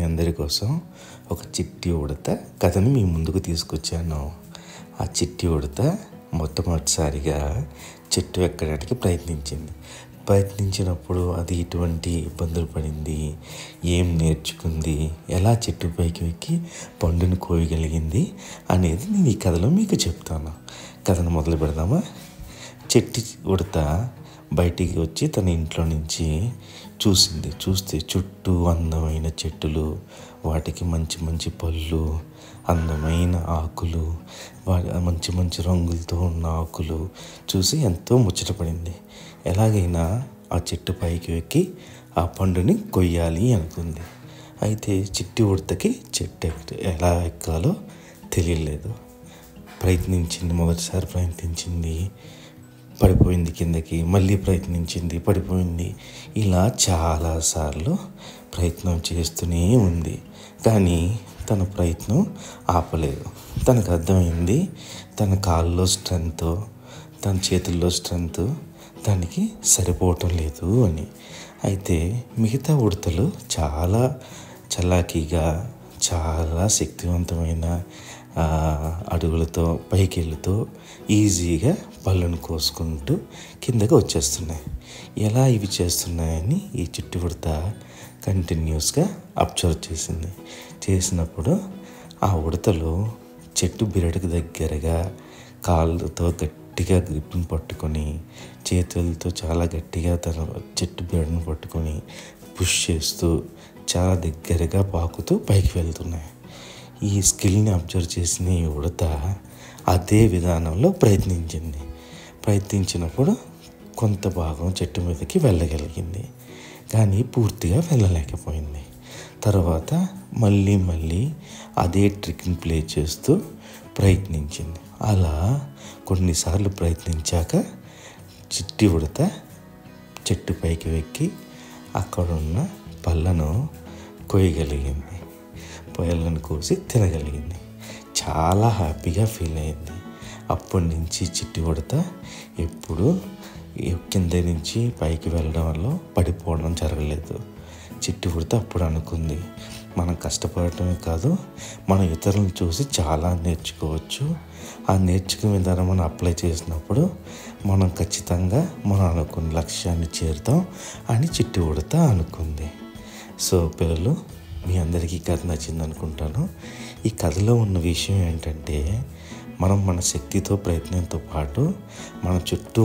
అందరి కోసం ఒక చిట్టి ఉడత కథని మీ ముందుకు తీసుకొచ్చాను. ఆ చిట్టి ఉడత మొట్టమొదటిసారిగా చెట్టు ఎక్కడానికి ప్రయత్నించినప్పుడు అది ఎటువంటి ఇబ్బందులు పడింది, ఏం నేర్చుకుంది, ఎలా చెట్టు పైకి ఎక్కి పండుని కోయగలిగింది అనేది నేను ఈ కథలో మీకు చెప్తాను. కథను మొదలు పెడదామా? చెట్టి ఉడత బయటికి వచ్చి తన ఇంట్లో నుంచి చూస్తే చుట్టూ అందమైన చెట్టులు, వాటికి మంచి మంచి పళ్ళు, అందమైన ఆకులు, మంచి మంచి రంగులతో ఉన్న ఆకులు చూసి ఎంతో ముచ్చటపడింది. ఎలాగైనా ఆ చెట్టు పైకి ఎక్కి ఆ పండుని కొయ్యాలి అనుకుంది. అయితే చిట్టి ఉడతకి చెట్టు ఎలా ఎక్కాలో తెలియలేదు. మొదటిసారి ప్రయత్నించింది, పడిపోయింది కిందకి, మళ్ళీ ప్రయత్నించింది, పడిపోయింది. ఇలా చాలాసార్లు ప్రయత్నం చేస్తూనే ఉంది. కానీ తన ప్రయత్నం ఆపలేదు. తనకు అర్థమైంది తన కాళ్ళలో స్ట్రెంత్, తన చేతుల్లో స్ట్రెంత్ దానికి సరిపోవటం లేదు అని. అయితే మిగతా ఉడతలు చాలా చలాకీగా, చాలా శక్తివంతమైన అడుగులతో పైకి వెళ్తూ ఈజీగా పళ్ళను కోసుకుంటూ కిందకి వచ్చేస్తున్నాయి. ఎలా ఇవి చేస్తున్నాయని ఈ చిట్టి ఉడత కంటిన్యూస్గా అబ్జర్వ్ చేసినప్పుడు ఆ ఉడతలు చెట్టు బిరడుకు దగ్గరగా కాళ్ళతో గట్టిగా గ్రిప్ని పట్టుకొని, చేతులతో చాలా గట్టిగా తన చెట్టు బిరడును పట్టుకొని పుష్ చేస్తూ చాలా దగ్గరగా పాకుతూ పైకి వెళ్తున్నాయి. ఈ స్కిల్ని అబ్జర్వ్ చేసిన ఈ ఉడత అదే విధానంలో ప్రయత్నించినప్పుడు కొంత భాగం చెట్టు మీదకి వెళ్ళగలిగింది, కానీ పూర్తిగా వెళ్ళలేకపోయింది. తర్వాత మళ్ళీ అదే ట్రిక్ని ప్లే చేస్తూ ప్రయత్నించింది. అలా కొన్నిసార్లు ప్రయత్నించాక చిట్టి ఉడత చెట్టు పైకి ఎక్కి అక్కడున్న పళ్ళను కోయగలిగింది, పళ్ళను కోసి తినగలిగింది. చాలా హ్యాపీగా ఫీల్ అయింది. అప్పటి నుంచి చిట్టి ఉడత ఎప్పుడు కింద నుంచి పైకి వెళ్ళడంలో పడిపోవడం జరగలేదు. చిట్టి ఉడత అప్పుడు అనుకుంది, మనం కష్టపడటమే కాదు, మనం ఇతరులను చూసి చాలా నేర్చుకోవచ్చు. ఆ నేర్చుకునే విధానం మనం అప్లై చేసినప్పుడు మనం ఖచ్చితంగా మనం అనుకున్న లక్ష్యాన్ని చేరుతాం అని చిట్టి ఉడత అనుకుంది. సో పిల్లలు, మీ అందరికీ ఈ కథ నచ్చింది అనుకుంటాను. ఈ కథలో ఉన్న విషయం ఏంటంటే, మనం మన శక్తితో, ప్రయత్నంతో పాటు మన చుట్టూ